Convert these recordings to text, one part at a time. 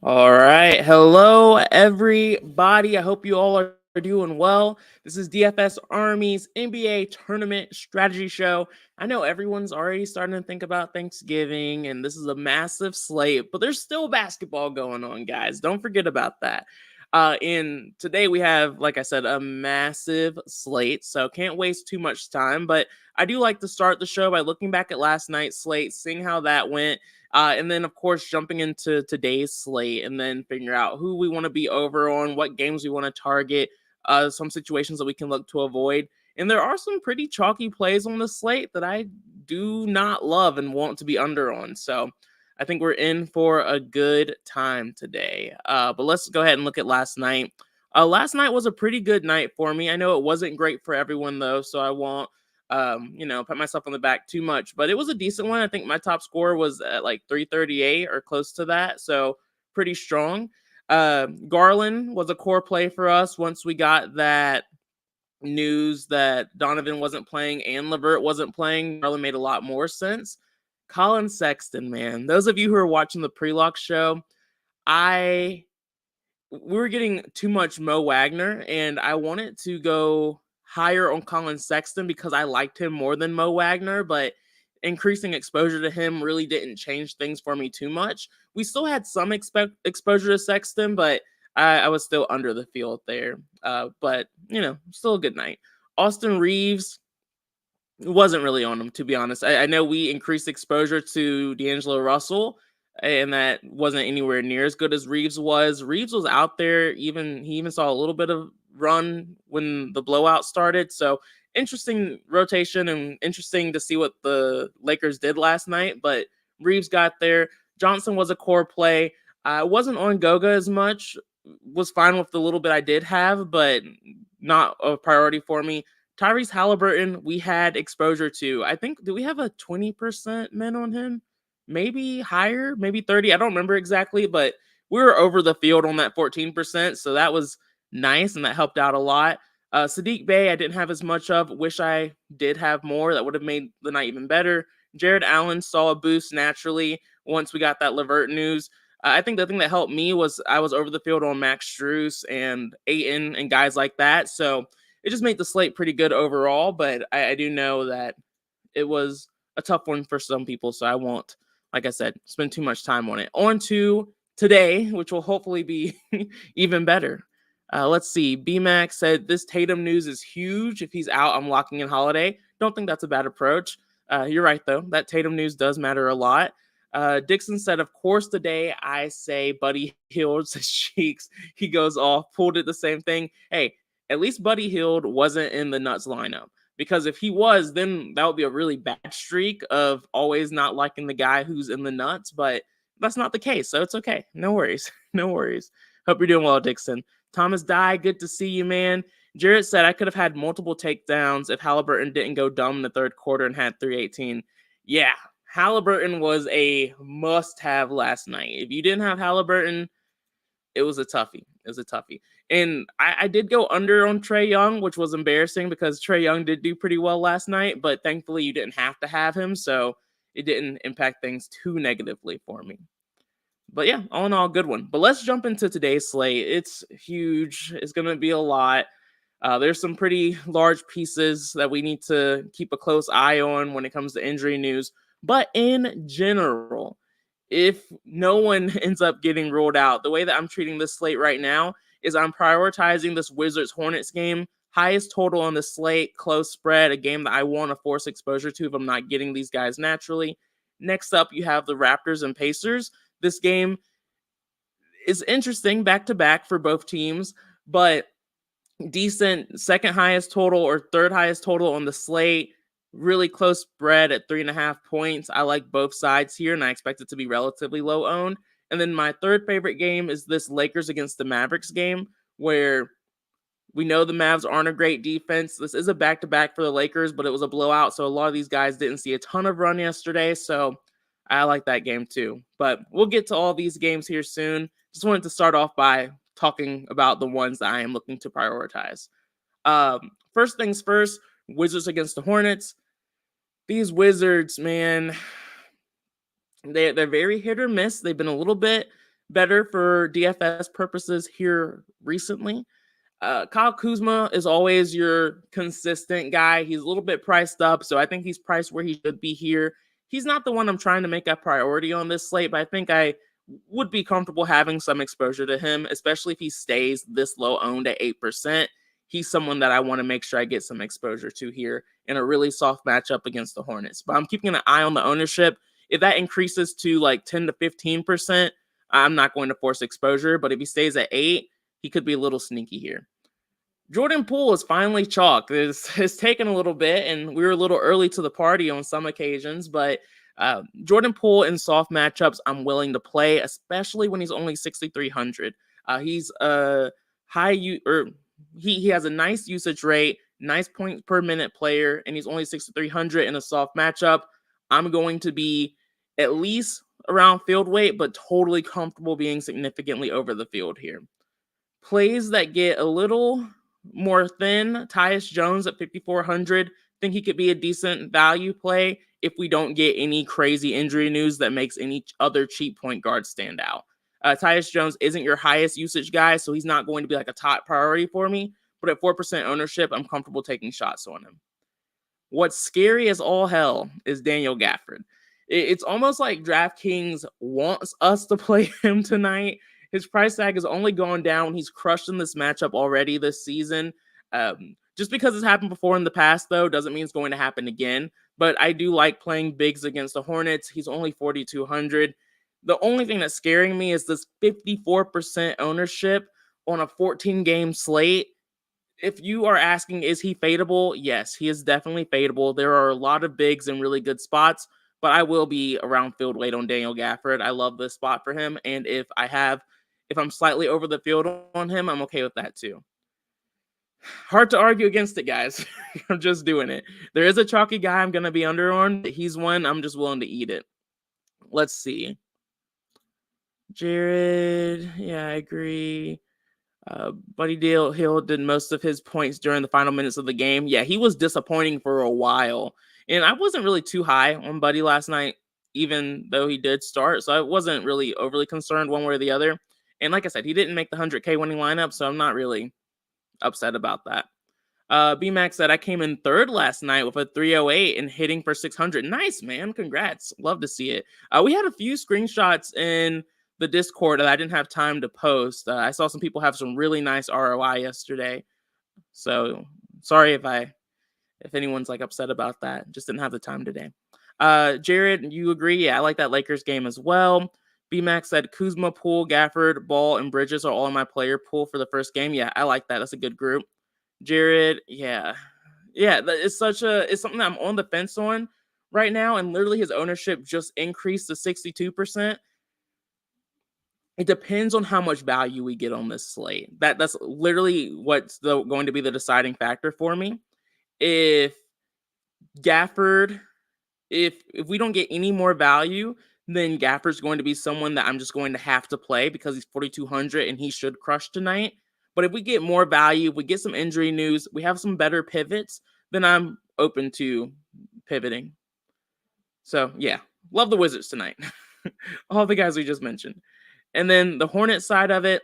All right. Hello, everybody. I hope you all are doing well. This is DFS Army's NBA Tournament Strategy Show. I know everyone's already starting to think about Thanksgiving, and this is a massive slate, but there's still basketball going on, guys. Don't forget about that. And today we have, like I said, a massive slate, so can't waste too much time. But I do like to start the show by looking back at last night's slate, seeing how that went. And then, of course, jumping into today's slate and then figure out who we want to be over on, what games we want to target, some situations that we can look to avoid. And there are some pretty chalky plays on the slate that I do not love and want to be under on. So I think we're in for a good time today. But let's go ahead and look at last night. Last night was a pretty good night for me. I know it wasn't great for everyone, though, so I won't pat myself on the back too much, but it was a decent one. I think my top score was at like 338 or close to that, so pretty strong. Garland was a core play for us once we got that news that Donovan wasn't playing and LeVert wasn't playing. Garland made a lot more sense. Colin Sexton, man, those of you who are watching the pre-lock show, we were getting too much Mo Wagner, and I wanted to go higher on Colin Sexton because I liked him more than Mo Wagner, but increasing exposure to him really didn't change things for me too much. We still had some exposure to Sexton, but I was still under the field there. But, still a good night. Austin Reeves wasn't really on him, to be honest. I know we increased exposure to D'Angelo Russell, and that wasn't anywhere near as good as Reeves was. Reeves was out there, he even saw a little bit of run when the blowout started. So interesting rotation and interesting to see what the Lakers did last night. But Reeves got there. Johnson was a core play. I wasn't on Goga as much. Was fine with the little bit I did have, but not a priority for me. Tyrese Halliburton, we had exposure to. I think, do we have a 20% min on him? Maybe higher, maybe 30. I don't remember exactly, but we were over the field on that 14%. So that was nice, and that helped out a lot. Sadiq Bey, I didn't have as much of. Wish I did have more. That would have made the night even better. Jared Allen saw a boost naturally once we got that LeVert news. I think the thing that helped me was I was over the field on Max Strus and Ayton and guys like that. So it just made the slate pretty good overall, but I do know that it was a tough one for some people, so I won't, like I said, spend too much time on it. On to today, which will hopefully be even better. Let's see. B-Max said, this Tatum news is huge. If he's out, I'm locking in Holiday. Don't think that's a bad approach. You're right, though. That Tatum news does matter a lot. Dixon said, of course, today I say Buddy Hield says cheeks. He goes off, pulled it the same thing. Hey, at least Buddy Hield wasn't in the Nuts lineup. Because if he was, then that would be a really bad streak of always not liking the guy who's in the Nuts. But that's not the case, so it's okay. No worries. No worries. Hope you're doing well, Dixon. Thomas Dye, good to see you, man. Jarrett said, I could have had multiple takedowns if Halliburton didn't go dumb in the third quarter and had 318. Yeah, Halliburton was a must-have last night. If you didn't have Halliburton, it was a toughie. It was a toughie. And I did go under on Trae Young, which was embarrassing because Trae Young did do pretty well last night, but thankfully you didn't have to have him, so it didn't impact things too negatively for me. But yeah, all in all, good one. But let's jump into today's slate. It's huge. It's going to be a lot. There's some pretty large pieces that we need to keep a close eye on when it comes to injury news. But in general, if no one ends up getting ruled out, the way that I'm treating this slate right now is I'm prioritizing this Wizards-Hornets game. Highest total on the slate, close spread, a game that I want to force exposure to if I'm not getting these guys naturally. Next up, you have the Raptors and Pacers. This game is interesting back-to-back for both teams, but decent second highest total or third highest total on the slate. Really close spread at 3.5 points. I like both sides here, and I expect it to be relatively low owned. And then my third favorite game is this Lakers against the Mavericks game, where we know the Mavs aren't a great defense. This is a back-to-back for the Lakers, but it was a blowout, so a lot of these guys didn't see a ton of run yesterday, so I like that game too. But we'll get to all these games here soon. Just wanted to start off by talking about the ones that I am looking to prioritize. First things first, Wizards against the Hornets. These Wizards, man, they're very hit or miss. They've been a little bit better for DFS purposes here recently. Kyle Kuzma is always your consistent guy. He's a little bit priced up, so I think he's priced where he should be here. He's not the one I'm trying to make a priority on this slate, but I think I would be comfortable having some exposure to him, especially if he stays this low owned at 8%. He's someone that I want to make sure I get some exposure to here in a really soft matchup against the Hornets. But I'm keeping an eye on the ownership. If that increases to like 10 to 15%, I'm not going to force exposure. But if he stays at 8, he could be a little sneaky here. Jordan Poole is finally chalk. It's taken a little bit, and we were a little early to the party on some occasions, but Jordan Poole in soft matchups, I'm willing to play, especially when he's only 6,300. He's a he has a nice usage rate, nice points per minute player, and he's only 6,300 in a soft matchup. I'm going to be at least around field weight, but totally comfortable being significantly over the field here. Plays that get a little more thin, Tyus Jones at 5,400. Think he could be a decent value play if we don't get any crazy injury news that makes any other cheap point guard stand out. Tyus Jones isn't your highest usage guy, so he's not going to be like a top priority for me. But at 4% ownership, I'm comfortable taking shots on him. What's scary as all hell is Daniel Gafford. It's almost like DraftKings wants us to play him tonight. His price tag has only gone down. He's crushed in this matchup already this season. Just because it's happened before in the past, though, doesn't mean it's going to happen again. But I do like playing bigs against the Hornets. He's only 4,200. The only thing that's scaring me is this 54% ownership on a 14-game slate. If you are asking, is he fadeable? Yes, he is definitely fadeable. There are a lot of bigs in really good spots, but I will be around field weight on Daniel Gafford. I love this spot for him. And if I'm slightly over the field on him, I'm okay with that too. Hard to argue against it, guys. I'm just doing it. There is a chalky guy I'm going to be under on. He's one. I'm just willing to eat it. Let's see. Jared. Yeah, I agree. Buddy Hill did most of his points during the final minutes of the game. Yeah, he was disappointing for a while. And I wasn't really too high on Buddy last night, even though he did start. So I wasn't really overly concerned one way or the other. And like I said, he didn't make the 100K winning lineup, so I'm not really upset about that. B-Max said, I came in third last night with a 308 and hitting for 600. Nice, man. Congrats. Love to see it. We had a few screenshots in the Discord that I didn't have time to post. I saw some people have some really nice ROI yesterday. So sorry if anyone's like upset about that. Just didn't have the time today. Jared, you agree? Yeah, I like that Lakers game as well. B-Max said Kuzma, Poole, Gafford, Ball, and Bridges are all in my player pool for the first game. Yeah, I like that. That's a good group. Jared, yeah, it's something that I'm on the fence on right now, and literally his ownership just increased to 62%. It depends on how much value we get on this slate. That's literally what's going to be the deciding factor for me. If Gafford, if we don't get any more value, then Gafford's going to be someone that I'm just going to have to play because he's 4,200 and he should crush tonight. But if we get more value, we get some injury news, we have some better pivots, then I'm open to pivoting. So, yeah, love the Wizards tonight. All the guys we just mentioned. And then the Hornets side of it,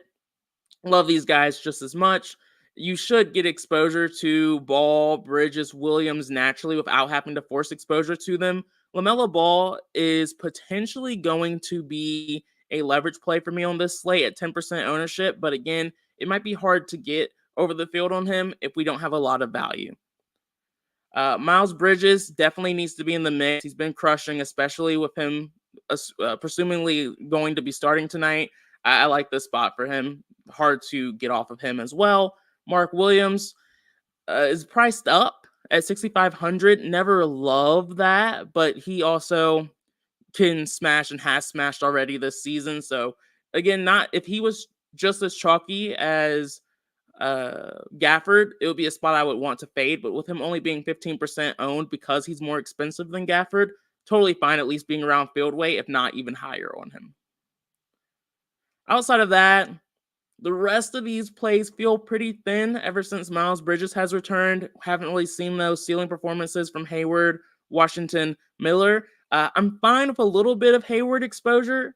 love these guys just as much. You should get exposure to Ball, Bridges, Williams naturally without having to force exposure to them. LaMelo Ball is potentially going to be a leverage play for me on this slate at 10% ownership. But again, it might be hard to get over the field on him if we don't have a lot of value. Miles Bridges definitely needs to be in the mix. He's been crushing, especially with him presumably going to be starting tonight. I like this spot for him. Hard to get off of him as well. Mark Williams is priced up at 6,500. Never love that, but he also can smash and has smashed already this season. So again, not if he was just as chalky as Gafford, it would be a spot I would want to fade. But with him only being 15% owned because he's more expensive than Gafford, totally fine at least being around field weight, if not even higher on him. Outside of that, the rest of these plays feel pretty thin ever since Miles Bridges has returned. Haven't really seen those ceiling performances from Hayward, Washington, Miller. I'm fine with a little bit of Hayward exposure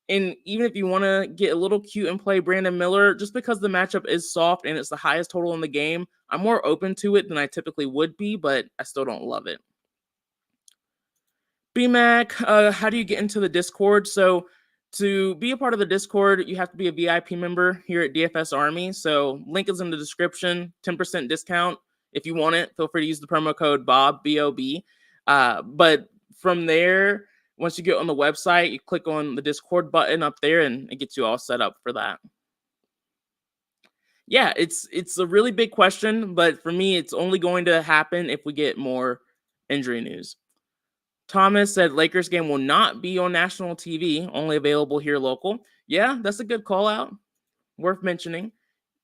And even if you want to get a little cute and play Brandon Miller, just because the matchup is soft and it's the highest total in the game, I'm more open to it than I typically would be, but I still don't love it. BMAC, how do you get into the Discord? So to be a part of the Discord, you have to be a VIP member here at DFS Army. So link is in the description, 10% discount. If you want it, feel free to use the promo code Bob, B-O-B. But from there, once you get on the website, you click on the Discord button up there and it gets you all set up for that. Yeah, it's a really big question, but for me, it's only going to happen if we get more injury news. Thomas said Lakers game will not be on national TV, only available here local. Yeah, that's a good call out. Worth mentioning.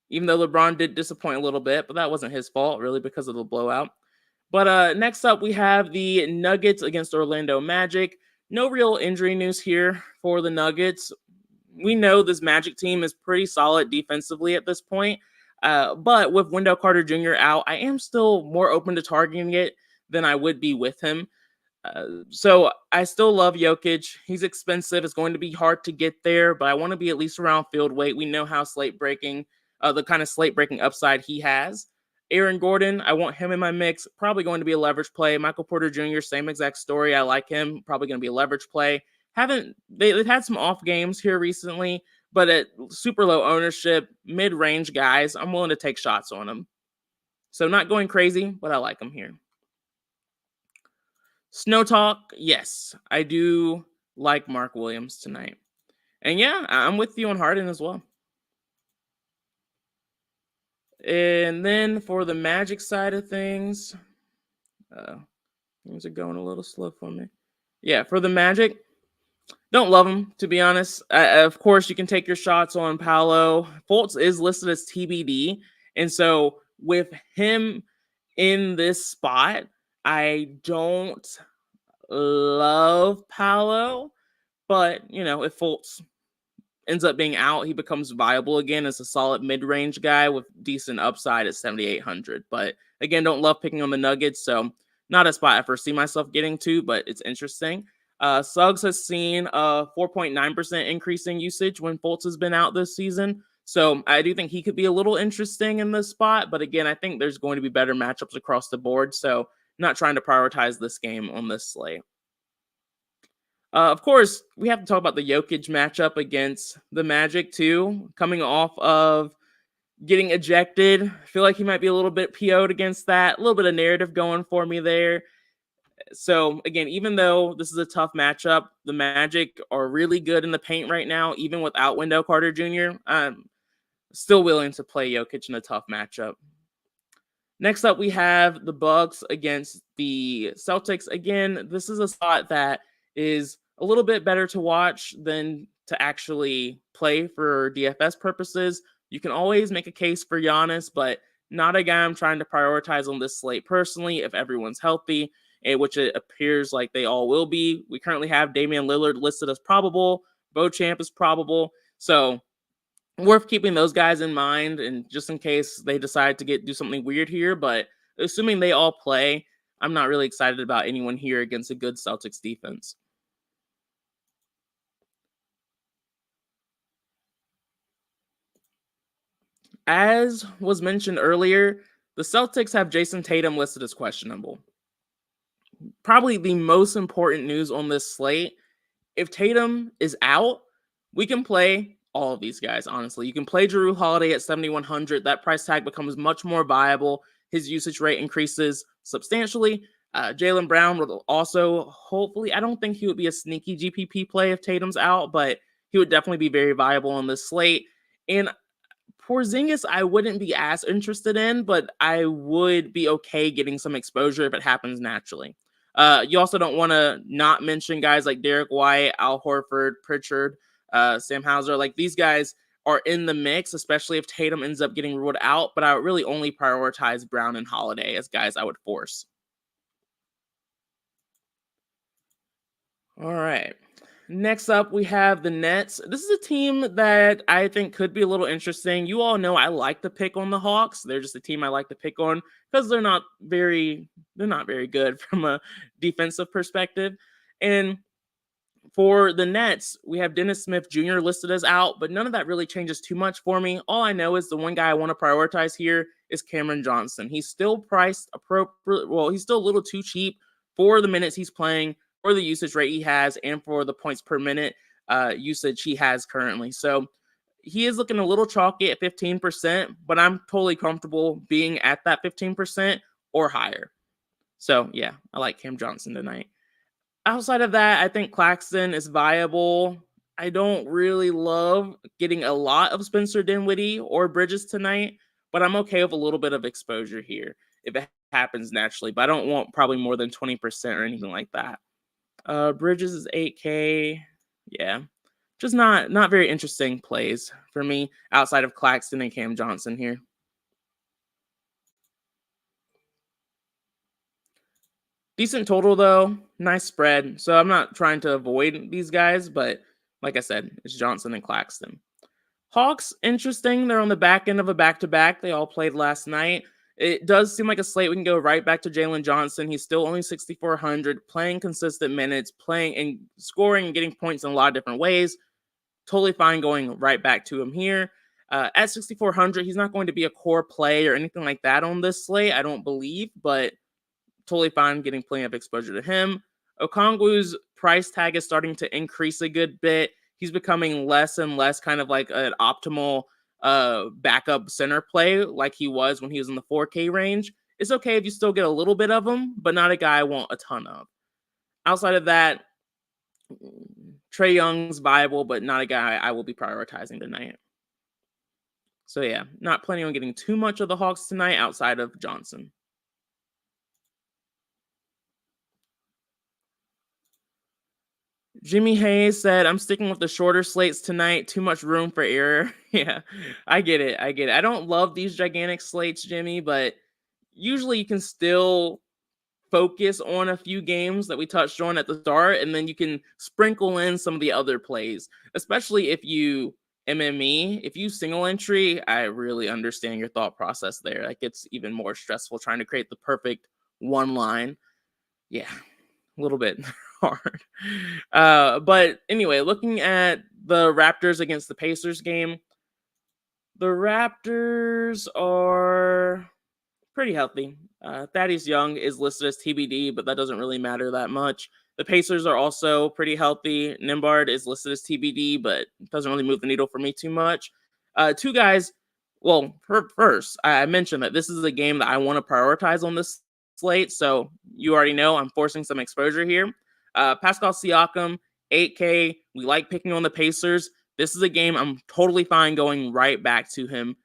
Even though LeBron did disappoint a little bit, but that wasn't his fault, really, because of the blowout. But next up, we have the Nuggets against Orlando Magic. No real injury news here for the Nuggets. We know this Magic team is pretty solid defensively at this point. But with Wendell Carter Jr. out, I am still more open to targeting it than I would be with him. So I still love Jokic. He's expensive. It's going to be hard to get there, but I want to be at least around field weight. We know how the kind of slate breaking upside he has. Aaron Gordon, I want him in my mix. Probably going to be a leverage play. Michael Porter Jr., same exact story. I like him. Probably going to be a leverage play. They've had some off games here recently, but at super low ownership, mid-range guys, I'm willing to take shots on them. So not going crazy, but I like them here. Snow Talk, yes, I do like Mark Williams tonight. And yeah, I'm with you on Harden as well. And then for the Magic side of things, things are going a little slow for me. Yeah, for the Magic, don't love him, to be honest. Of course, you can take your shots on Paolo. Fultz is listed as TBD. And so with him in this spot, I don't love Paolo. But, if Fultz ends up being out, he becomes viable again as a solid mid-range guy with decent upside at 7,800. But again, don't love picking on the Nuggets, so not a spot I foresee myself getting to, but it's interesting. Suggs has seen a 4.9% increase in usage when Fultz has been out this season. So I do think he could be a little interesting in this spot. But again, I think there's going to be better matchups across the board. So not trying to prioritize this game on this slate. Of course, we have to talk about the Jokic matchup against the Magic too. Coming off of getting ejected, I feel like he might be a little bit PO'd against that. A little bit of narrative going for me there. So again, even though this is a tough matchup, the Magic are really good in the paint right now, even without Wendell Carter Jr. I'm still willing to play Jokic in a tough matchup. Next up, we have the Bucks against the Celtics. Again, this is a spot that is a little bit better to watch than to actually play for DFS purposes. You can always make a case for Giannis, but not a guy I'm trying to prioritize on this slate personally if everyone's healthy, which it appears like they all will be. We currently have Damian Lillard listed as probable. Beauchamp is probable. So worth keeping those guys in mind, and just in case they decide to do something weird here. But assuming they all play, I'm not really excited about anyone here against a good Celtics defense. As was mentioned earlier, the Celtics have Jason Tatum listed as questionable. Probably the most important news on this slate. If Tatum is out, we can play all of these guys, honestly. You can play Jrue Holiday at 7,100. That price tag becomes much more viable. His usage rate increases substantially. Jaylen Brown would also, hopefully, I don't think he would be a sneaky GPP play if Tatum's out, but he would definitely be very viable on this slate. And Porzingis, I wouldn't be as interested in, but I would be okay getting some exposure if it happens naturally. You also don't want to not mention guys like Derek White, Al Horford, Pritchard, Sam Hauser. Like, these guys are in the mix, especially if Tatum ends up getting ruled out, but I would really only prioritize Brown and Holiday as guys I would force. All right. Next up, we have the Nets. This is a team that I think could be a little interesting. You all know I like to pick on the Hawks. They're just a team I like to pick on because they're not very good from a defensive perspective. And For the Nets, we have Dennis Smith Jr. listed as out, but none of that really changes too much for me. All I know is the one guy I want to prioritize here is Cameron Johnson. He's still priced appropriate. Well, he's still a little too cheap for the minutes he's playing, for the usage rate he has, and for the points per minute usage he has currently. So he is looking a little chalky at 15%, but I'm totally comfortable being at that 15% or higher. So yeah, I like Cam Johnson tonight. Outside of that, I think Claxton is viable. I don't really love getting a lot of Spencer Dinwiddie or Bridges tonight, but I'm okay with a little bit of exposure here if it happens naturally. But I don't want probably more than 20% or anything like that. Bridges is 8K. Yeah, just not very interesting plays for me outside of Claxton and Cam Johnson here. Decent total, though. Nice spread. So I'm not trying to avoid these guys, but like I said, it's Johnson and Claxton. Hawks, interesting. They're on the back end of a back-to-back. They all played last night. It does seem like a slate we can go right back to Jalen Johnson. He's still only 6,400, playing consistent minutes, playing and scoring and getting points in a lot of different ways. Totally fine going right back to him here. At 6,400, he's not going to be a core play or anything like that on this slate, I don't believe, but totally fine getting plenty of exposure to him. Okongwu's price tag is starting to increase a good bit. He's becoming less and less kind of like an optimal backup center play like he was when he was in the 4K range. It's okay if you still get a little bit of him, but not a guy I want a ton of. Outside of that, Trae Young's viable, but not a guy I will be prioritizing tonight. So yeah, not planning on getting too much of the Hawks tonight outside of Johnson. Jimmy Hayes said, I'm sticking with the shorter slates tonight. Too much room for error. Yeah, I get it. I don't love these gigantic slates, Jimmy, but usually you can still focus on a few games that we touched on at the start, and then you can sprinkle in some of the other plays, especially if you MME. If you single entry, I really understand your thought process there. Like, it's even more stressful trying to create the perfect one line. Yeah, a little bit hard. But anyway, looking at the Raptors against the Pacers game, the Raptors are pretty healthy. Thaddeus Young is listed as TBD, but that doesn't really matter that much. The Pacers are also pretty healthy. Nimbard is listed as TBD, but doesn't really move the needle for me too much. Two guys. Well, first, I mentioned that this is a game that I want to prioritize on this slate, so you already know I'm forcing some exposure here. Pascal Siakam, 8K. We like picking on the Pacers. This is a game I'm totally fine going right back to him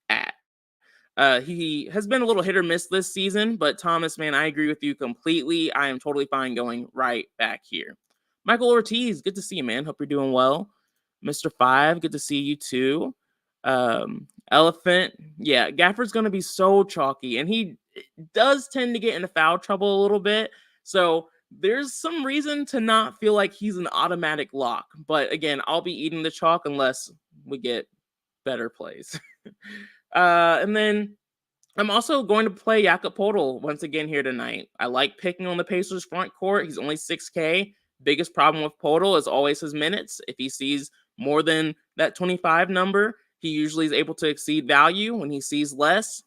at. He has been a little hit or miss this season, but Thomas, man, I agree with you completely. I am totally fine going right back here. Michael Ortiz, good to see you, man. Hope you're doing well. Mr. 5, good to see you too. Elephant, yeah, Gafford's going to be so chalky, and he does tend to get into foul trouble a little bit. So there's some reason to not feel like he's an automatic lock. But again, I'll be eating the chalk unless we get better plays. And then I'm also going to play Jakob Poeltl once again here tonight. I like picking on the Pacers front court. He's only 6K. Biggest problem with Poeltl is always his minutes. If he sees more than that 25 number, he usually is able to exceed value. When he sees less,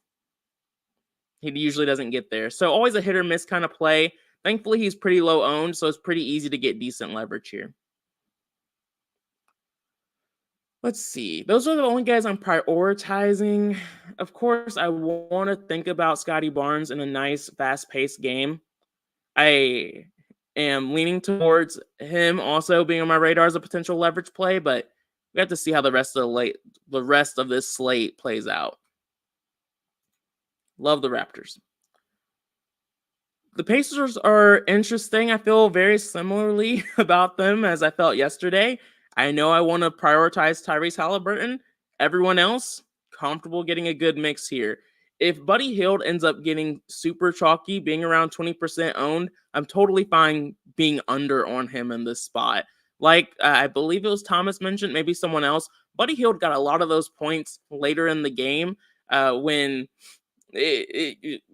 he usually doesn't get there. So always a hit or miss kind of play. Thankfully, he's pretty low owned, so it's pretty easy to get decent leverage here. Let's see. Those are the only guys I'm prioritizing. Of course, I want to think about Scotty Barnes in a nice, fast-paced game. I am leaning towards him also being on my radar as a potential leverage play, but we have to see how the rest of this slate plays out. Love the Raptors. The Pacers are interesting. I feel very similarly about them as I felt yesterday. I know I want to prioritize Tyrese Halliburton. Everyone else, comfortable getting a good mix here. If Buddy Hield ends up getting super chalky, being around 20% owned, I'm totally fine being under on him in this spot. Like I believe it was Thomas mentioned, maybe someone else. Buddy Hield got a lot of those points later in the game when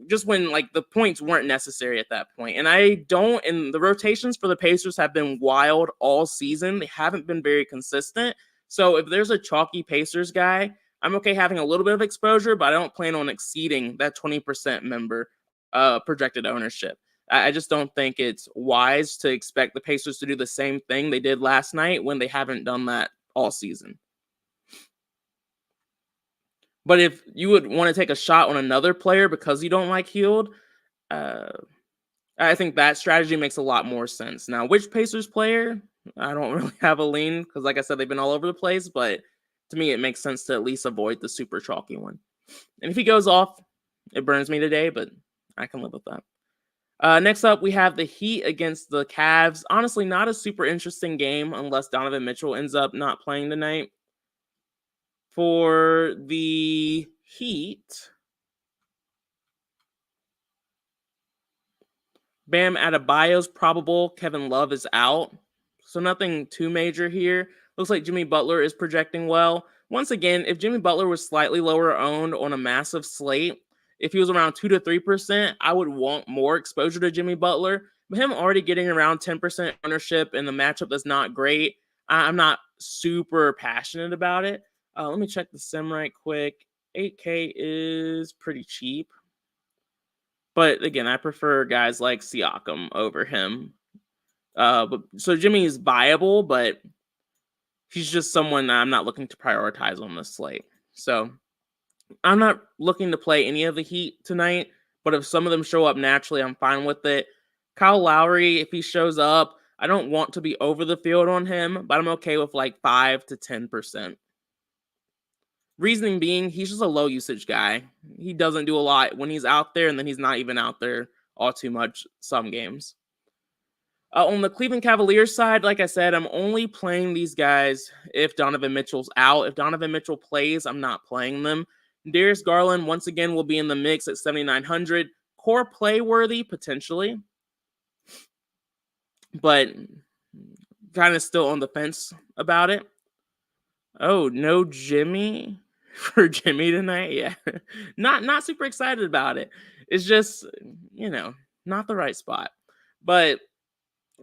Just when like the points weren't necessary at that point. And I don't, and the rotations for the Pacers have been wild all season. They haven't been very consistent. So if there's a chalky Pacers guy, I'm okay having a little bit of exposure, but I don't plan on exceeding that 20% member projected ownership. I just don't think it's wise to expect the Pacers to do the same thing they did last night when they haven't done that all season. But if you would want to take a shot on another player because you don't like Hield, I think that strategy makes a lot more sense. Now, which Pacers player? I don't really have a lean because, like I said, they've been all over the place. But to me, it makes sense to at least avoid the super chalky one. And if he goes off, it burns me today, but I can live with that. Next up, we have the Heat against the Cavs. Honestly, not a super interesting game unless Donovan Mitchell ends up not playing tonight. For the Heat, Bam Adebayo's probable. Kevin Love is out. So nothing too major here. Looks like Jimmy Butler is projecting well. Once again, if Jimmy Butler was slightly lower owned on a massive slate, if he was around 2 to 3%, I would want more exposure to Jimmy Butler. But him already getting around 10% ownership in the matchup that's not great, I'm not super passionate about it. Let me check the sim right quick. 8K is pretty cheap. But again, I prefer guys like Siakam over him. So Jimmy is viable, but he's just someone I'm not looking to prioritize on this slate. So I'm not looking to play any of the Heat tonight, but if some of them show up naturally, I'm fine with it. Kyle Lowry, if he shows up, I don't want to be over the field on him, but I'm okay with like 5 to 10%. Reasoning being, he's just a low usage guy. He doesn't do a lot when he's out there, and then he's not even out there all too much some games. On the Cleveland Cavaliers side, like I said, I'm only playing these guys if Donovan Mitchell's out. If Donovan Mitchell plays, I'm not playing them. Darius Garland, once again, will be in the mix at 7,900. Core play worthy, potentially. But kind of still on the fence about it. Oh, no Jimmy for Jimmy tonight? Yeah. Not super excited about it. It's just, not the right spot. But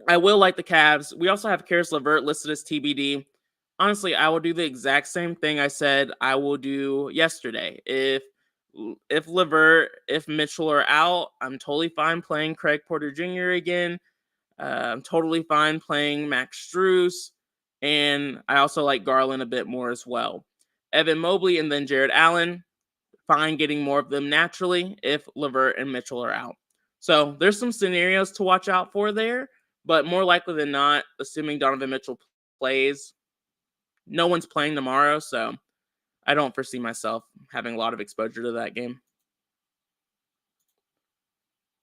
I will like the Cavs. We also have Karis LeVert listed as TBD. Honestly, I will do the exact same thing I said I will do yesterday. If LeVert, if Mitchell are out, I'm totally fine playing Craig Porter Jr. again. I'm totally fine playing Max Strus. And I also like Garland a bit more as well. Evan Mobley and then Jared Allen, fine getting more of them naturally if LeVert and Mitchell are out. So there's some scenarios to watch out for there. But more likely than not, assuming Donovan Mitchell plays, no one's playing tomorrow, so I don't foresee myself having a lot of exposure to that game.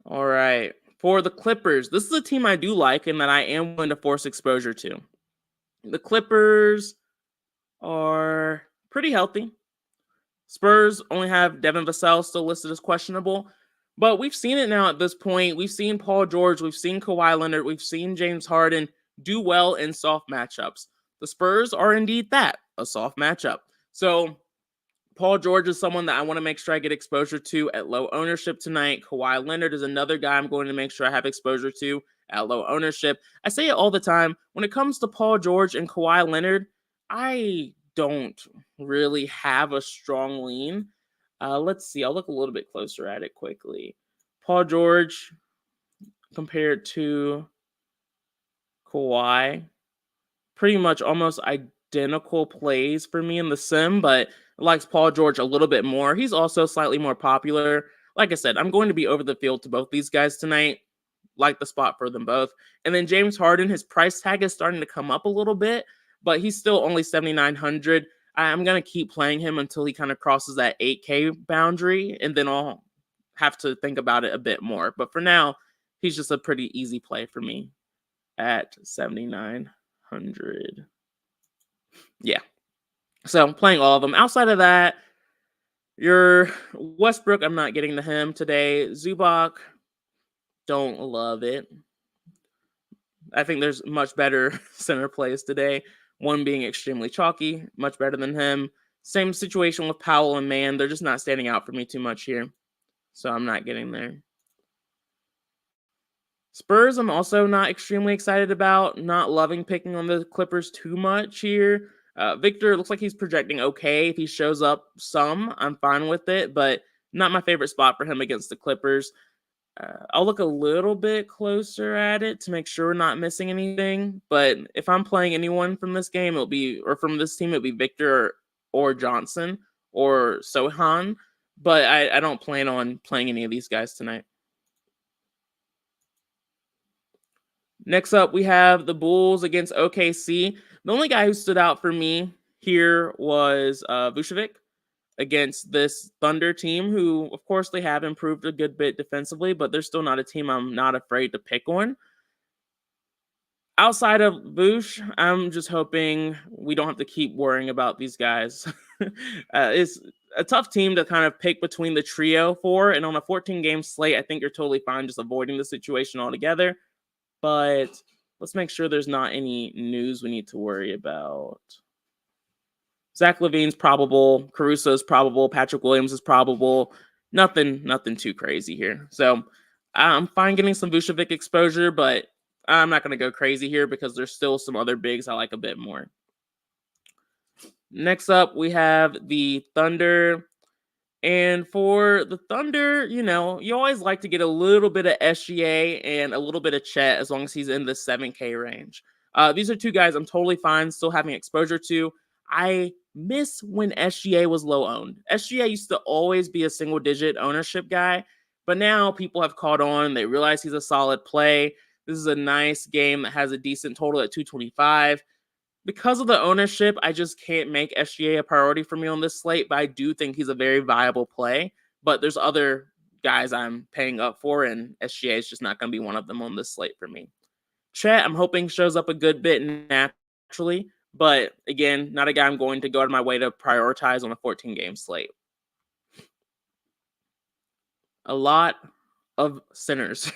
All right. For the Clippers, this is a team I do like and that I am willing to force exposure to. The Clippers are pretty healthy. Spurs only have Devin Vassell still listed as questionable. But we've seen it now at this point. We've seen Paul George, we've seen Kawhi Leonard, we've seen James Harden do well in soft matchups. The Spurs are indeed that, a soft matchup. So Paul George is someone that I want to make sure I get exposure to at low ownership tonight. Kawhi Leonard is another guy I'm going to make sure I have exposure to at low ownership. I say it all the time. When it comes to Paul George and Kawhi Leonard, I don't really have a strong lean. Let's see. I'll look a little bit closer at it quickly. Paul George compared to Kawhi, pretty much almost identical plays for me in the sim, but likes Paul George a little bit more. He's also slightly more popular. Like I said, I'm going to be over the field to both these guys tonight. Like the spot for them both. And then James Harden, his price tag is starting to come up a little bit, but he's still only 7,900. I'm going to keep playing him until he kind of crosses that 8K boundary, and then I'll have to think about it a bit more. But for now, he's just a pretty easy play for me at 7,900. Yeah. So I'm playing all of them. Outside of that, your Westbrook, I'm not getting to him today. Zubac, don't love it. I think there's much better center plays today. One being extremely chalky, much better than him. Same situation with Powell and Mann. They're just not standing out for me too much here. so I'm not getting there. Spurs, I'm also not extremely excited about. Not loving picking on the Clippers too much here. Victor looks like he's projecting okay. If he shows up some, I'm fine with it, but not my favorite spot for him against the Clippers. I'll look a little bit closer at it to make sure we're not missing anything. But if I'm playing anyone from this game, or from this team, it'll be Victor or Johnson or Sohan. But I don't plan on playing any of these guys tonight. Next up, we have the Bulls against OKC. The only guy who stood out for me here was Vucevic against this Thunder team, who, of course, they have improved a good bit defensively, but they're still not a team I'm not afraid to pick on. Outside of Vuce, I'm just hoping we don't have to keep worrying about these guys. It's a tough team to kind of pick between the trio for, and on a 14-game slate, I think you're totally fine just avoiding the situation altogether. But let's make sure there's not any news we need to worry about. Zach LaVine's probable. Caruso's probable. Patrick Williams is probable. Nothing too crazy here. So I'm fine getting some Vucevic exposure, but I'm not going to go crazy here because there's still some other bigs I like a bit more. Next up, we have the Thunder. And for the Thunder, you always like to get a little bit of SGA and a little bit of Chet as long as he's in the 7K range. These are two guys I'm totally fine still having exposure to. I miss when SGA was low owned. SGA used to always be a single digit ownership guy, but now people have caught on. They realize he's a solid play. This is a nice game that has a decent total at 225. Because of the ownership, I just can't make SGA a priority for me on this slate, but I do think he's a very viable play. But there's other guys I'm paying up for, and SGA is just not going to be one of them on this slate for me. Chet, I'm hoping shows up a good bit naturally, but again, not a guy I'm going to go out of my way to prioritize on a 14-game slate. A lot of centers.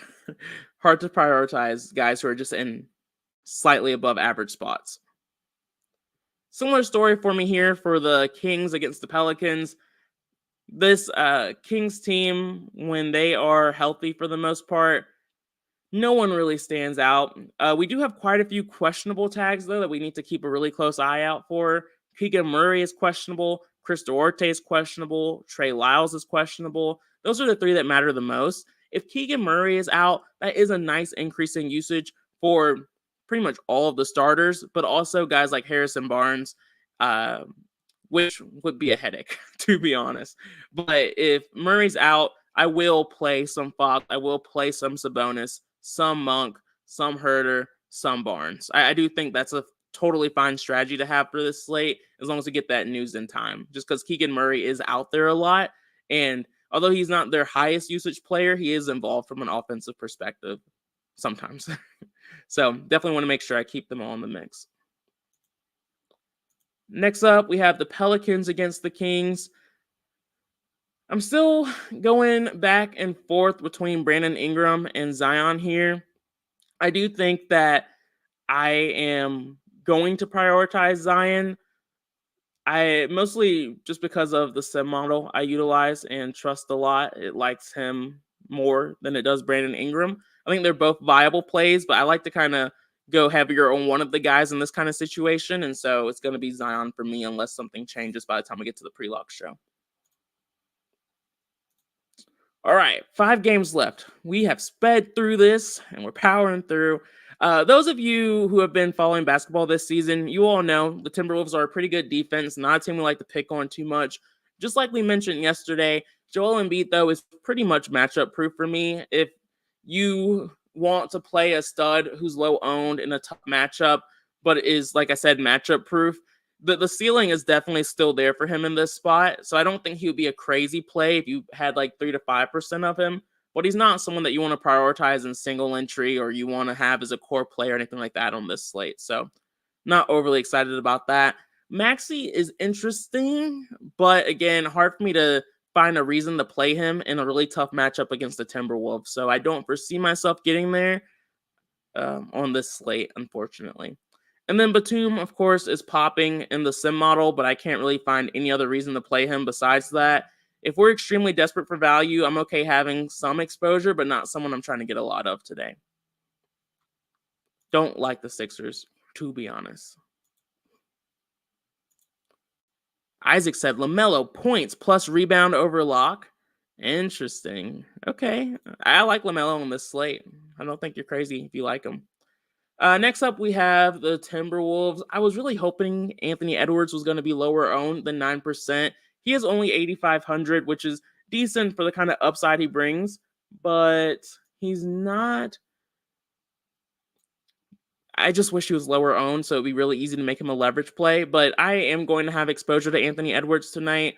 Hard to prioritize guys who are just in slightly above average spots. Similar story for me here for the Kings against the Pelicans. This Kings team, when they are healthy for the most part, no one really stands out. We do have quite a few questionable tags, though, that we need to keep a really close eye out for. Keegan Murray is questionable. Chris Duarte is questionable. Trey Lyles is questionable. Those are the three that matter the most. If Keegan Murray is out, that is a nice increase in usage for pretty much all of the starters, but also guys like Harrison Barnes, which would be a headache, to be honest. But if Murray's out, I will play some Fox. I will play some Sabonis, some Monk, some Herter, some Barnes. I do think that's a totally fine strategy to have for this slate, as long as we get that news in time. Just because Keegan Murray is out there a lot, and although he's not their highest usage player, he is involved from an offensive perspective sometimes. So definitely want to make sure I keep them all in the mix. Next up, we have the Pelicans against the Kings. I'm still going back and forth between Brandon Ingram and Zion here. I do think that I am going to prioritize Zion. I mostly just because of the sim model I utilize and trust a lot. It likes him more than it does Brandon Ingram. I think they're both viable plays, but I like to kind of go heavier on one of the guys in this kind of situation. And so it's going to be Zion for me unless something changes by the time we get to the pre-lock show. All right, 5 games left. We have sped through this and we're powering through. Those of you who have been following basketball this season, you all know the Timberwolves are a pretty good defense, not a team we like to pick on too much. Just like we mentioned yesterday, Joel Embiid, though, is pretty much matchup proof for me. If you want to play a stud who's low owned in a tough matchup, but is, like I said, matchup proof, the ceiling is definitely still there for him in this spot. So I don't think he would be a crazy play if you had like 3 to 5% of him, but he's not someone that you want to prioritize in single entry or you want to have as a core player or anything like that on this slate. So not overly excited about that. Maxey is interesting, but again, hard for me to find a reason to play him in a really tough matchup against the Timberwolves. So I don't foresee myself getting there on this slate, unfortunately. And then Batum, of course, is popping in the sim model, but I can't really find any other reason to play him besides that. if we're extremely desperate for value, I'm okay having some exposure, but not someone I'm trying to get a lot of today. Don't like the Sixers, to be honest. Isaac said LaMelo points plus rebound over lock. Interesting. Okay. I like LaMelo on this slate. I don't think you're crazy if you like him. Next up, we have the Timberwolves. I was really hoping Anthony Edwards was going to be lower owned than 9%. He is only 8,500, which is decent for the kind of upside he brings, but he's not. I just wish he was lower owned, so it'd be really easy to make him a leverage play. But I am going to have exposure to Anthony Edwards tonight.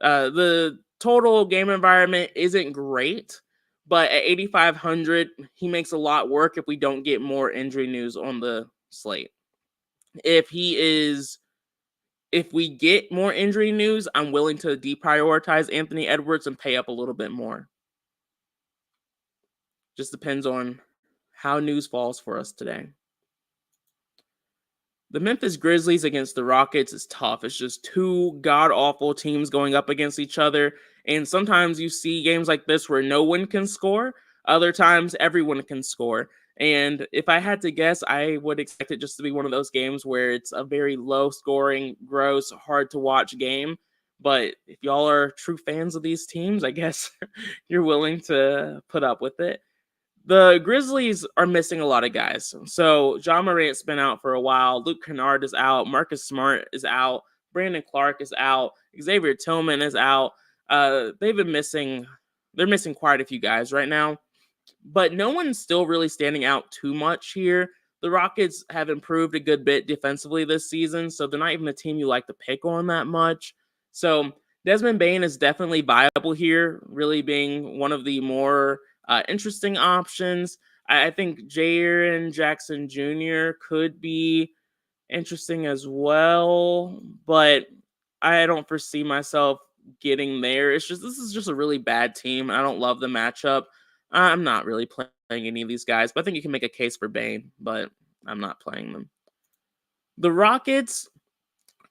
The total game environment isn't great, but at 8,500, he makes a lot work if we don't get more injury news on the slate. If we get more injury news, I'm willing to deprioritize Anthony Edwards and pay up a little bit more. Just depends on how news falls for us today. The Memphis Grizzlies against the Rockets is tough. It's just two god-awful teams going up against each other. And sometimes you see games like this where no one can score. Other times, everyone can score. And if I had to guess, I would expect it just to be one of those games where it's a very low-scoring, gross, hard-to-watch game. But if y'all are true fans of these teams, I guess you're willing to put up with it. The Grizzlies are missing a lot of guys. So John Morant's been out for a while. Luke Kennard is out. Marcus Smart is out. Brandon Clark is out. Xavier Tillman is out. They're missing quite a few guys right now. But no one's still really standing out too much here. The Rockets have improved a good bit defensively this season, so they're not even a team you like to pick on that much. So Desmond Bane is definitely viable here, really being one of the more interesting options. I think Jaren Jackson Jr. could be interesting as well, but I don't foresee myself getting there. This is just a really bad team. I don't love the matchup. I'm not really playing any of these guys, but I think you can make a case for Bane, but I'm not playing them. The Rockets,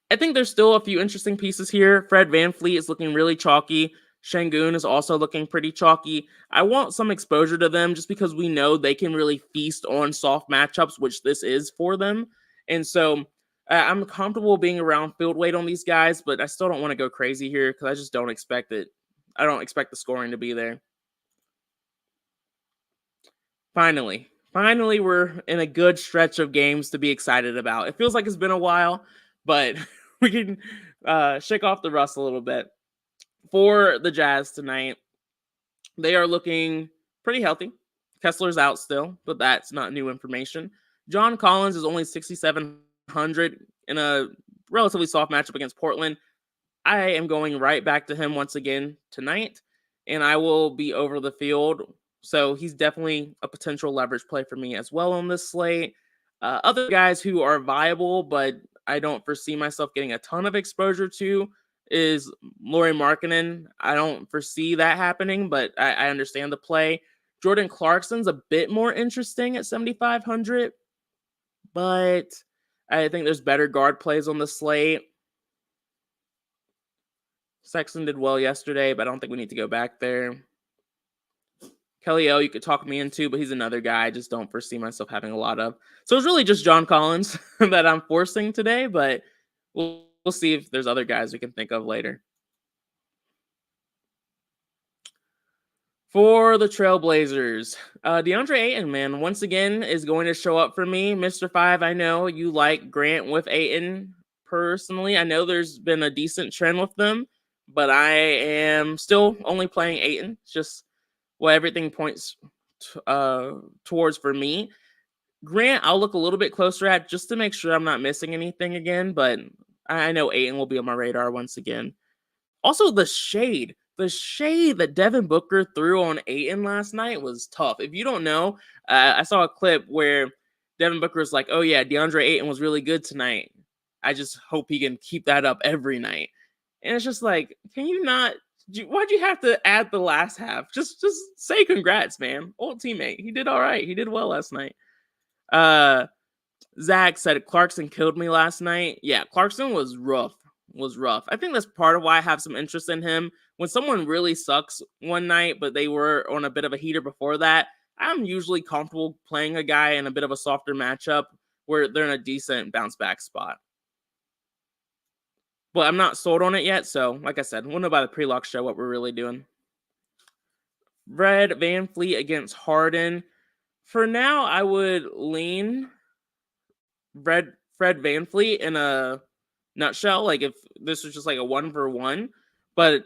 I think there's still a few interesting pieces here. Fred VanVleet is looking really chalky. Şengün is also looking pretty chalky. I want some exposure to them just because we know they can really feast on soft matchups, which this is for them. And so I'm comfortable being around field weight on these guys, but I still don't want to go crazy here because I just don't expect it. I don't expect the scoring to be there. Finally, we're in a good stretch of games to be excited about. It feels like it's been a while, but we can shake off the rust a little bit. For the Jazz tonight, they are looking pretty healthy. Kessler's out still, but that's not new information. John Collins is only 6,700 in a relatively soft matchup against Portland. I am going right back to him once again tonight, and I will be over the field. So he's definitely a potential leverage play for me as well on this slate. Other guys who are viable, but I don't foresee myself getting a ton of exposure to is Lauri Markkanen. I don't foresee that happening, but I understand the play. Jordan Clarkson's a bit more interesting at 7,500, but I think there's better guard plays on the slate. Sexton did well yesterday, but I don't think we need to go back there. Kelly O, you could talk me into, but he's another guy I just don't foresee myself having a lot of. So it's really just John Collins that I'm forcing today, but we'll see if there's other guys we can think of later. For the Trailblazers, DeAndre Ayton, man, once again is going to show up for me. Mr. 5, I know you like Grant with Ayton personally. I know there's been a decent trend with them, but I am still only playing Ayton. It's just what everything points towards for me. Grant, I'll look a little bit closer at just to make sure I'm not missing anything again, but I know Ayton will be on my radar once again. Also, the shade that Devin Booker threw on Ayton last night was tough. If you don't know, I saw a clip where Devin Booker's like, oh yeah, DeAndre Ayton was really good tonight. I just hope he can keep that up every night. And it's just like, can you not? Why'd you have to add the last half? Just say congrats, man. Old teammate. He did all right. He did well last night. Zach said Clarkson killed me last night. Yeah, Clarkson was rough was rough. I think that's part of why I have some interest in him. When someone really sucks one night, but they were on a bit of a heater before that, I'm usually comfortable playing a guy in a bit of a softer matchup where they're in a decent bounce back spot. But I'm not sold on it yet, so like I said, we'll know by the pre-lock show what we're really doing. Fred VanVleet against Harden. For now, I would lean Fred VanVleet in a nutshell. Like if this was just like a 1-for-1, but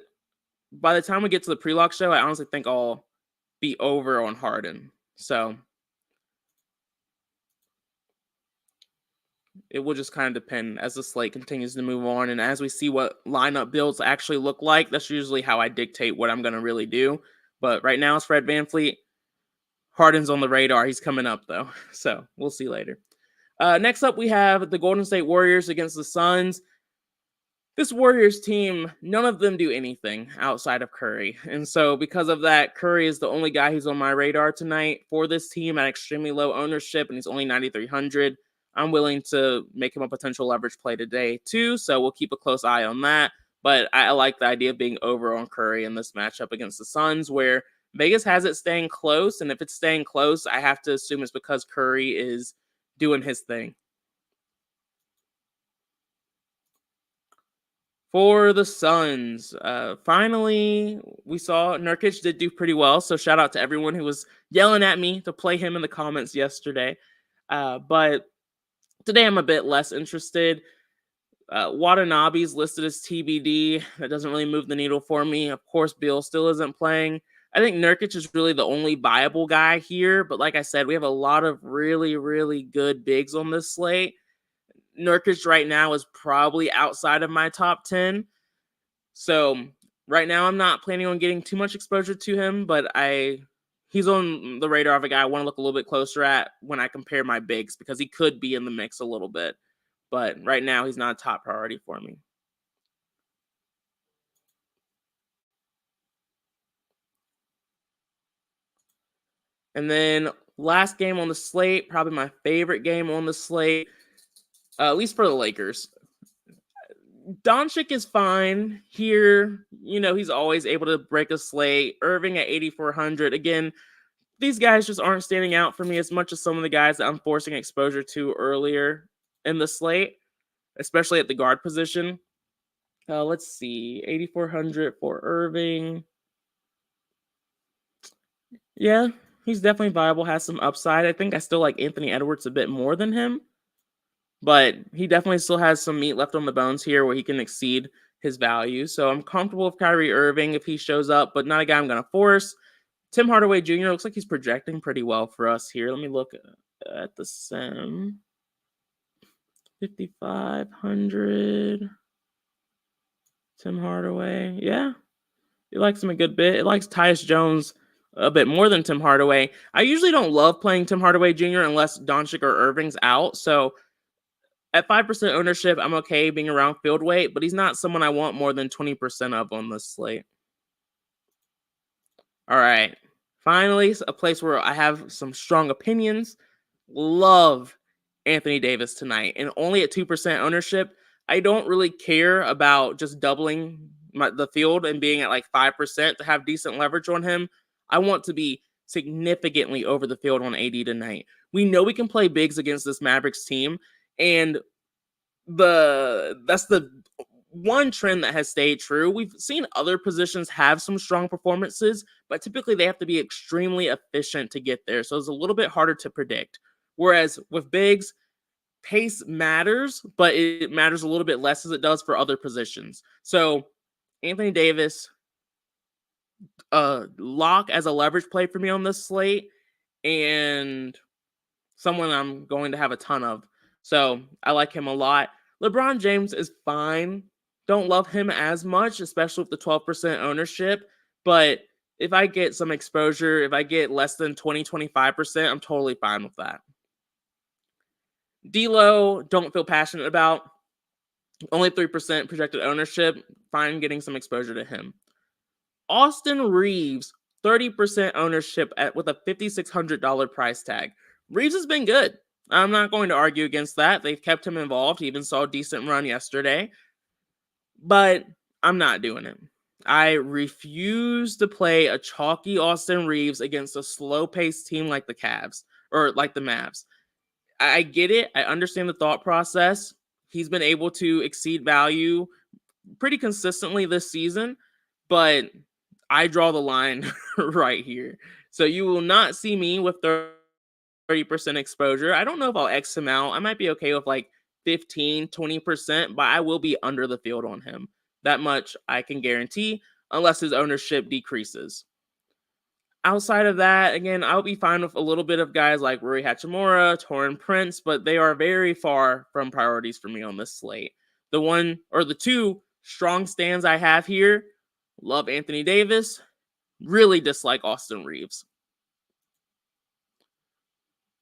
by the time we get to the pre-lock show, I honestly think I'll be over on Harden. So it will just kind of depend as the slate continues to move on. And as we see what lineup builds actually look like, that's usually how I dictate what I'm going to really do. But right now it's Fred VanVleet. Harden's on the radar. He's coming up, though. So we'll see later. Next up, we have the Golden State Warriors against the Suns. This Warriors team, none of them do anything outside of Curry. And so because of that, Curry is the only guy who's on my radar tonight for this team at extremely low ownership, and he's only 9,300. I'm willing to make him a potential leverage play today, too, so we'll keep a close eye on that. But I like the idea of being over on Curry in this matchup against the Suns, where Vegas has it staying close, and if it's staying close, I have to assume it's because Curry is doing his thing. For the Suns, finally, we saw Nurkic did do pretty well, so shout out to everyone who was yelling at me to play him in the comments yesterday. But today I'm a bit less interested. Watanabe's listed as TBD. That doesn't really move the needle for me. Of course, Beal still isn't playing. I think Nurkic is really the only viable guy here. But like I said, we have a lot of really, really good bigs on this slate. Nurkic right now is probably outside of my top 10. So right now I'm not planning on getting too much exposure to him, but he's on the radar of a guy I want to look a little bit closer at when I compare my bigs because he could be in the mix a little bit. But right now, he's not a top priority for me. And then last game on the slate, probably my favorite game on the slate, at least for the Lakers. Doncic is fine here. You know, he's always able to break a slate. Irving at 8,400. Again, these guys just aren't standing out for me as much as some of the guys that I'm forcing exposure to earlier in the slate, especially at the guard position. Let's see, 8,400 for Irving. Yeah, he's definitely viable, has some upside. I think I still like Anthony Edwards a bit more than him, but he definitely still has some meat left on the bones here where he can exceed his value. So I'm comfortable with Kyrie Irving if he shows up, but not a guy I'm going to force. Tim Hardaway Jr. looks like he's projecting pretty well for us here. Let me look at the sim. 5,500. Tim Hardaway. Yeah. It likes him a good bit. It likes Tyus Jones a bit more than Tim Hardaway. I usually don't love playing Tim Hardaway Jr. unless Doncic or Irving's out. So at 5% ownership, I'm okay being around field weight, but he's not someone I want more than 20% of on this slate. All right. Finally, a place where I have some strong opinions. Love Anthony Davis tonight. And only at 2% ownership, I don't really care about just doubling the field and being at like 5% to have decent leverage on him. I want to be significantly over the field on AD tonight. We know we can play bigs against this Mavericks team, and that's the one trend that has stayed true. We've seen other positions have some strong performances, but typically they have to be extremely efficient to get there. So it's a little bit harder to predict. Whereas with bigs, pace matters, but it matters a little bit less as it does for other positions. So Anthony Davis, lock as a leverage play for me on this slate, and someone I'm going to have a ton of. So I like him a lot. LeBron James is fine. Don't love him as much, especially with the 12% ownership. But if I get some exposure, if I get less than 20-25%, I'm totally fine with that. D'Lo, don't feel passionate about. Only 3% projected ownership. Fine getting some exposure to him. Austin Reeves, 30% ownership with a $5,600 price tag. Reeves has been good. I'm not going to argue against that. They've kept him involved. He even saw a decent run yesterday. but I'm not doing it. I refuse to play a chalky Austin Reeves against a slow-paced team like the Cavs or like the Mavs. I get it. I understand the thought process. He's been able to exceed value pretty consistently this season, but I draw the line right here. So you will not see me with 30% exposure. I don't know if I'll X him out. I might be okay with like 15, 20%, but I will be under the field on him. That much I can guarantee, unless his ownership decreases. Outside of that, again, I'll be fine with a little bit of guys like Rui Hachimura, Torin Prince, but they are very far from priorities for me on this slate. The one or the two strong stands I have here, love Anthony Davis, really dislike Austin Reeves.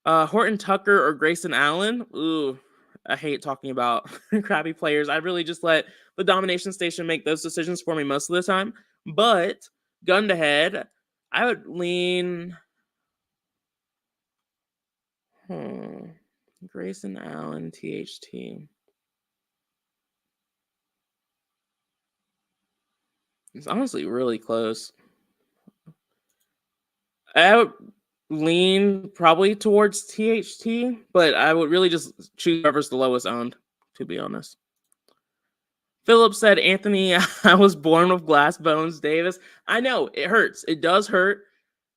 Horton Tucker or Grayson Allen, ooh, I hate talking about crappy players. I really just let the domination station make those decisions for me most of the time. But gun to head, I would lean Grayson Allen, THT. It's honestly really close. I would lean probably towards THT, but I would really just choose whoever's the lowest owned, to be honest. Philip said, Anthony, I was born with glass bones, Davis. I know, it hurts. It does hurt,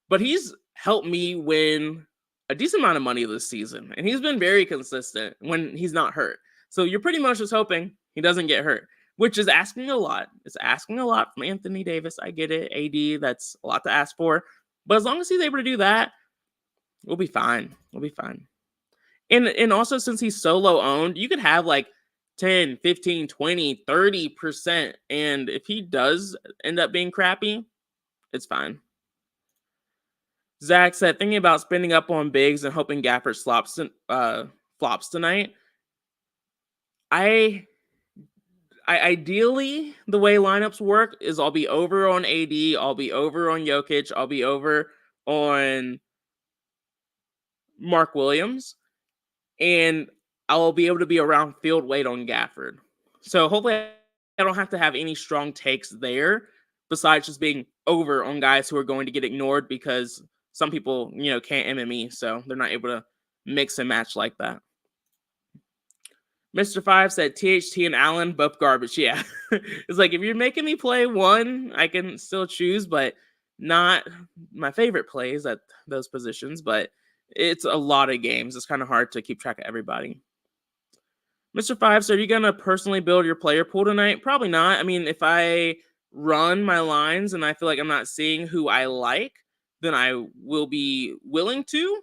but he's helped me win a decent amount of money this season, and he's been very consistent when he's not hurt. So you're pretty much just hoping he doesn't get hurt, which is asking a lot. It's asking a lot from Anthony Davis. I get it. AD, that's a lot to ask for. But as long as he's able to do that, we'll be fine. We'll be fine. And also, since he's so low owned, you could have like 10, 15, 20, 30%. And if he does end up being crappy, it's fine. Zach said, thinking about spending up on bigs and hoping Gafford flops tonight. I ideally, the way lineups work is I'll be over on AD, I'll be over on Jokic, I'll be over on Mark Williams, and I'll be able to be around field weight on Gafford. So hopefully I don't have to have any strong takes there besides just being over on guys who are going to get ignored because some people, can't MME, so they're not able to mix and match like that. Mr. Five said THT and Allen, both garbage. Yeah. It's like, if you're making me play one, I can still choose, but not my favorite plays at those positions. But it's a lot of games. It's kind of hard to keep track of everybody. Mr. Five said, are you going to personally build your player pool tonight? Probably not. I mean, if I run my lines and I feel like I'm not seeing who I like, then I will be willing to.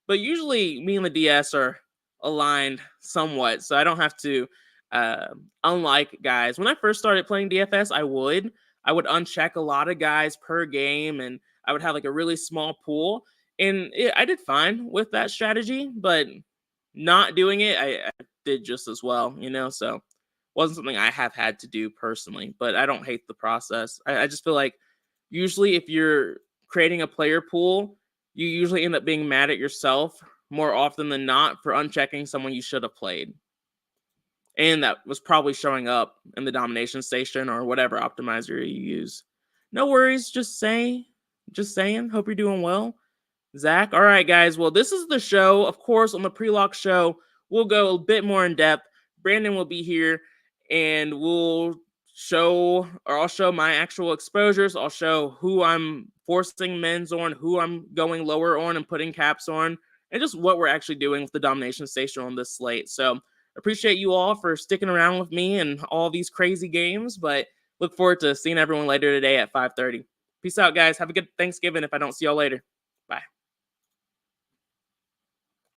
But usually me and the DS are aligned somewhat, so I don't have to unlike guys. When I first started playing DFS, I would uncheck a lot of guys per game, and I would have like a really small pool, and I did fine with that strategy. But not doing it, I did just as well, so wasn't something I have had to do personally. But I don't hate the process. I just feel like usually if you're creating a player pool, you usually end up being mad at yourself more often than not for unchecking someone you should have played. And that was probably showing up in the domination station or whatever optimizer you use. No worries, just saying. Hope you're doing well. Zach, all right, guys. Well, this is the show. Of course, on the pre-lock show, we'll go a bit more in depth. Brandon will be here, and I'll show my actual exposures. I'll show who I'm forcing men's on, who I'm going lower on and putting caps on, and just what we're actually doing with the domination station on this slate. So appreciate you all for sticking around with me and all these crazy games, but look forward to seeing everyone later today at 5:30. Peace out, guys. Have a good Thanksgiving if I don't see y'all later. Bye.